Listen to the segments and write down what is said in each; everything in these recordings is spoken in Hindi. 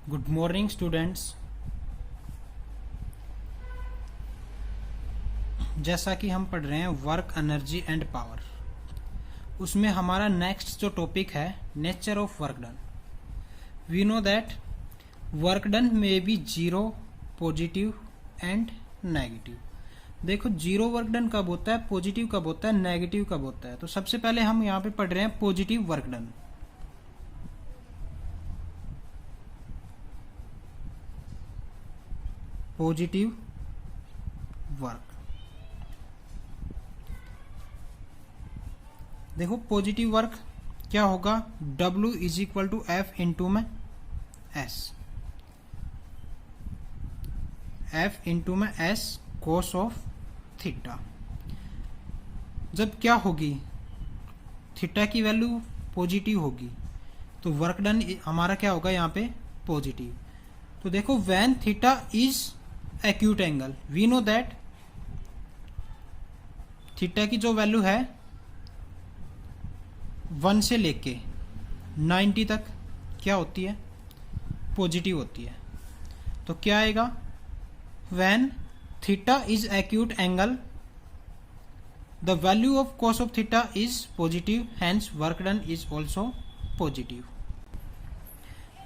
Good morning students. जैसा कि हम पढ़ रहे हैं वर्क, एनर्जी एंड पावर, उसमें हमारा नेक्स्ट जो टॉपिक है nature of work done. We know that work done may be zero, positive and negative. देखो, जीरो वर्क डन कब होता है, पॉजिटिव कब होता है, नेगेटिव कब होता है। तो सबसे पहले हम यहाँ पे पढ़ रहे हैं positive work done. Positive work, देखो पॉजिटिव वर्क क्या होगा, W is equal to F into में एस, एफ इंटू में एस कोस ऑफ थीटा। जब क्या होगी, थीटा की वैल्यू पॉजिटिव होगी तो वर्क डन हमारा क्या होगा यहाँ पे, पॉजिटिव। तो देखो, when theta is acute angle, we know that theta की जो वैल्यू है 1 से लेके 90 तक क्या होती है, पॉजिटिव होती है। तो क्या आएगा, when theta is acute angle the value of cos of theta is positive, hence work done is also positive.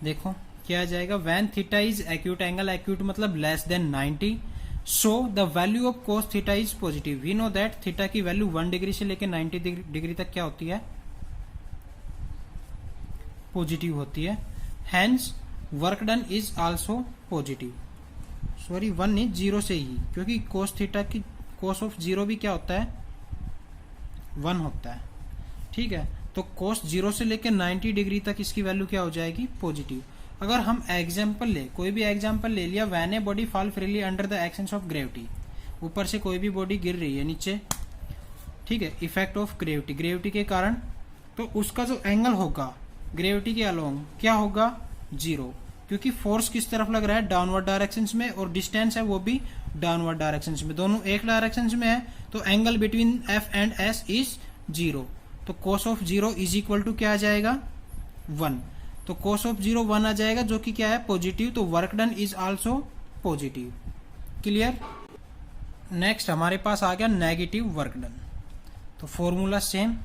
देखो क्या आ जाएगा, when theta is acute angle, acute मतलब less than 90, so the value of cos theta is positive. We know that theta की वैल्यू 1 डिग्री से लेकर 90 डिग्री तक क्या होती है, पॉजिटिव होती है, hence work done is also positive. Sorry, 1 नहीं, 0 से ही, क्योंकि कोस थीटा की कोस ऑफ 0 भी क्या होता है, 1 होता है। ठीक है, तो कोस 0 से लेकर 90 डिग्री तक इसकी वैल्यू क्या हो जाएगी, पॉजिटिव। अगर हम एग्जाम्पल ले, कोई भी एग्जाम्पल ले लिया, when a body fall freely under the action of gravity, ऊपर से कोई भी बॉडी गिर रही है नीचे, ठीक है, इफेक्ट ऑफ ग्रेविटी, ग्रेविटी के कारण, तो उसका जो एंगल होगा ग्रेविटी के अलोंग क्या होगा, 0, क्योंकि फोर्स किस तरफ लग रहा है, डाउनवर्ड डायरेक्शन में, और डिस्टेंस है वो भी डाउनवर्ड डायरेक्शन में, दोनों एक डायरेक्शन में है। तो angle between F and S is 0, तो cos of 0 is equal to क्या आ जाएगा, 1। तो कोस ऑफ 0 1 आ जाएगा, जो कि क्या है, पॉजिटिव। तो work done is also positive. Clear. Next हमारे पास आ गया नेगेटिव वर्क डन। तो फॉर्मूला सेम।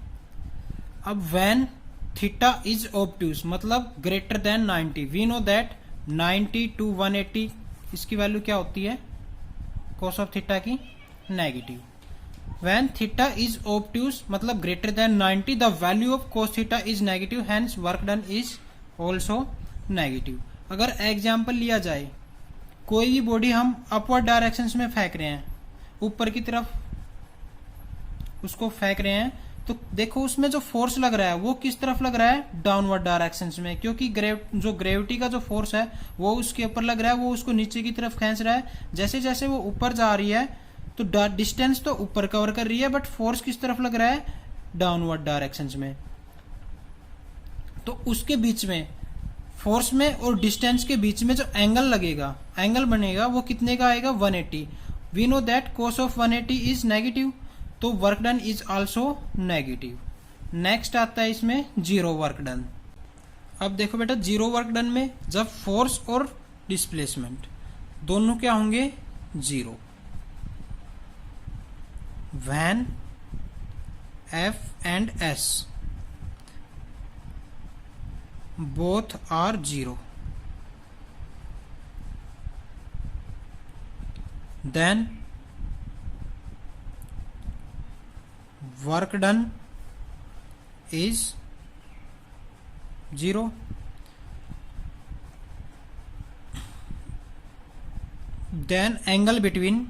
अब व्हेन थीटा इज ऑब्ट्यूज मतलब greater than 90, we know that 90 to 180 इसकी वैल्यू क्या होती है, कोस ऑफ थीटा की negative. When theta is obtuse मतलब greater than 90, the value of cos theta is negative, hence work done is also negative। अगर एग्जाम्पल लिया जाए, कोई भी बॉडी हम अपवर्ड डायरेक्शन में फेंक रहे हैं, ऊपर की तरफ उसको फेंक रहे हैं, तो देखो उसमें जो फोर्स लग रहा है वो किस तरफ लग रहा है, डाउनवर्ड डायरेक्शन में, क्योंकि जो ग्रेविटी का जो फोर्स है वो उसके ऊपर लग रहा है, वो उसको नीचे की तरफ खींच रहा है। जैसे जैसे वो ऊपर जा रही है तो डिस्टेंस तो ऊपर कवर कर रही है, बट फोर्स किस तरफ लग रहा है, डाउनवर्ड डायरेक्शन में। तो उसके बीच में, फोर्स में और डिस्टेंस के बीच में जो एंगल लगेगा, एंगल बनेगा, वो कितने का आएगा, 180। We know that cos of 180 is negative, तो work done is also negative. Next आता है इसमें जीरो वर्क डन। अब देखो बेटा, जीरो वर्क डन में जब फोर्स और डिस्प्लेसमेंट दोनों क्या होंगे, 0। When F and S both are 0, then work done is 0। Then angle between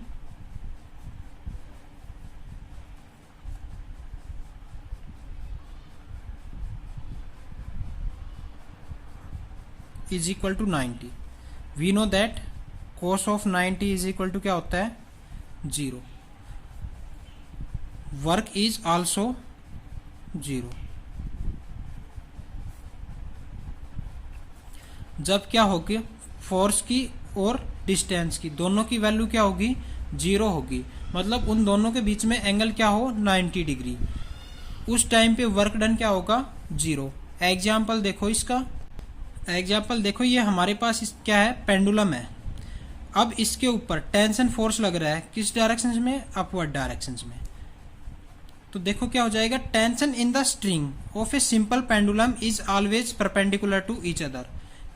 is equal to 90। We know that cos of 90 is equal to क्या होता है, 0। Work is also 0। जब क्या होगी, फोर्स की और डिस्टेंस की दोनों की वैल्यू क्या होगी, 0 होगी, मतलब उन दोनों के बीच में एंगल क्या हो, 90 डिग्री। उस टाइम पे वर्क डन क्या होगा, 0। एग्जाम्पल देखो इसका, एग्जाम्पल देखो, ये हमारे पास क्या है, पेंडुलम है। अब इसके ऊपर टेंशन फोर्स लग रहा है किस डायरेक्शन में, अपवर्ड डायरेक्शन में। तो देखो क्या हो जाएगा, tension in the string of a simple pendulum is always perpendicular to each other.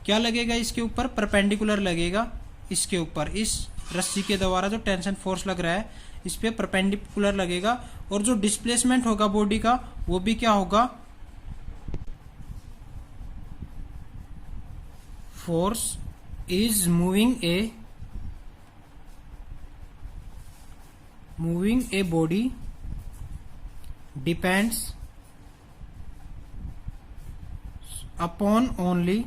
क्या लगेगा इसके ऊपर, परपेंडिकुलर लगेगा इसके ऊपर, इस रस्सी के द्वारा जो टेंशन फोर्स लग रहा है इस पे परपेंडिकुलर लगेगा। और जो डिस्प्लेसमेंट होगा बॉडी का वो भी क्या होगा, force is moving a body depends upon only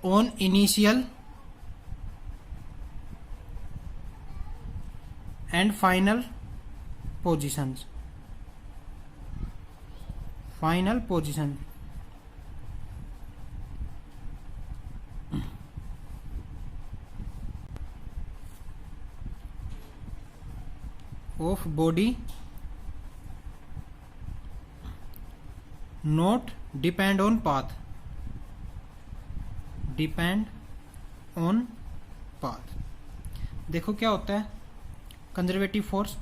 on initial and final position of body, not depend on path, देखो क्या होता है, conservative force,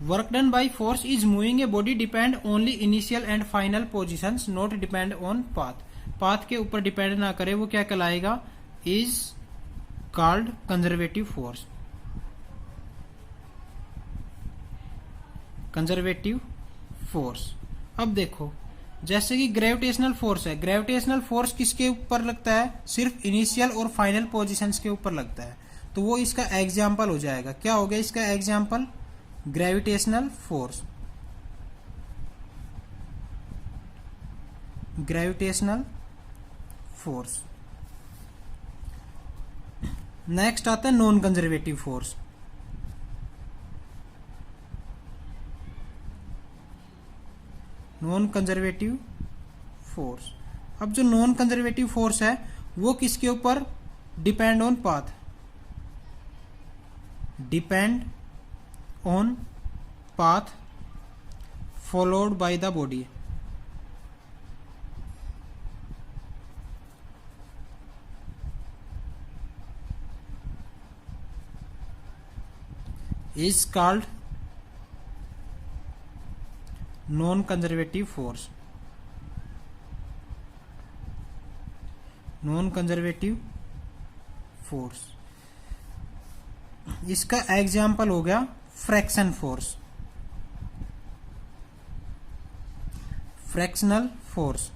work done by force is moving a body depend only initial and final positions, not depend on path के ऊपर डिपेंड ना करे, वो क्या कहलाएगा, is called conservative force. Conservative force. अब देखो जैसे कि ग्रेविटेशनल फोर्स है, ग्रेविटेशनल फोर्स किसके ऊपर लगता है, सिर्फ इनिशियल और फाइनल पोजीशंस के ऊपर लगता है। तो वो इसका एग्जाम्पल हो जाएगा, क्या हो गया इसका example, gravitational force. Gravitational force. Next आता है non conservative force. Non conservative force. अब जो नॉन कंजर्वेटिव फोर्स है वो किसके ऊपर depend on path, depend on path followed by the body. Is called non conservative force. Non conservative force. इसका एग्जाम्पल हो गया फ्रैक्शन फोर्स, फ्रैक्शनल फोर्स।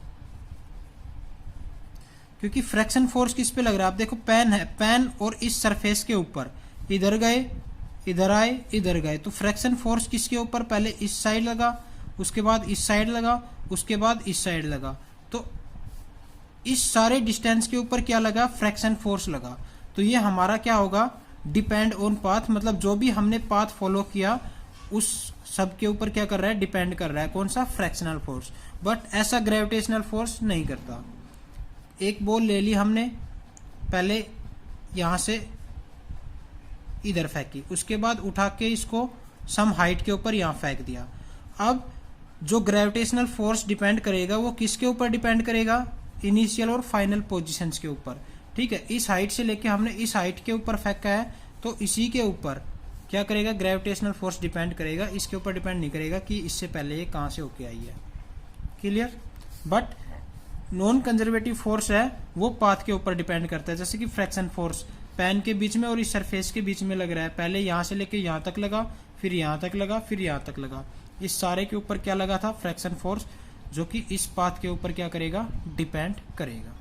क्योंकि फ्रैक्शन फोर्स किस पे लग रहा है, आप देखो पेन है, पेन और इस सरफेस के ऊपर इधर गए, इधर आए, इधर गए, तो फ्रैक्शन फोर्स किसके ऊपर, पहले इस साइड लगा, उसके बाद इस साइड लगा, उसके बाद इस साइड लगा, तो इस सारे डिस्टेंस के ऊपर क्या लगा, फ्रैक्शन फोर्स लगा। तो ये हमारा क्या होगा, डिपेंड ऑन पाथ, मतलब जो भी हमने पाथ फॉलो किया उस सब के ऊपर क्या कर रहा है, डिपेंड कर रहा है, कौन सा, फ्रैक्शनल फोर्स। बट ऐसा ग्रेविटेशनल फोर्स नहीं करता। एक बॉल ले ली हमने, पहले यहां से इधर फेंकी, उसके बाद उठा के इसको सम हाइट के ऊपर यहां फेंक दिया। अब जो ग्रेविटेशनल फोर्स डिपेंड करेगा वो किसके ऊपर डिपेंड करेगा, इनिशियल और फाइनल पोजीशंस के ऊपर। ठीक है, इस हाइट से लेके हमने इस हाइट के ऊपर फेंका है, तो इसी के ऊपर क्या करेगा, ग्रेविटेशनल फोर्स डिपेंड करेगा, इसके ऊपर डिपेंड नहीं करेगा कि इससे पहले ये कहां से होके आई है। Clear. But non conservative force है वो पाथ के ऊपर डिपेंड करता है, जैसे कि फ्रैक्शन फोर्स पेन के बीच में और इस सरफेस के बीच में लग रहा है, पहले यहां से लेके यहां तक लगा, फिर यहां तक लगा, फिर यहां तक लगा, इस सारे के ऊपर क्या लगा था, फ्रैक्शन फोर्स, जो कि इस पाथ के ऊपर क्या करेगा, डिपेंड करेगा।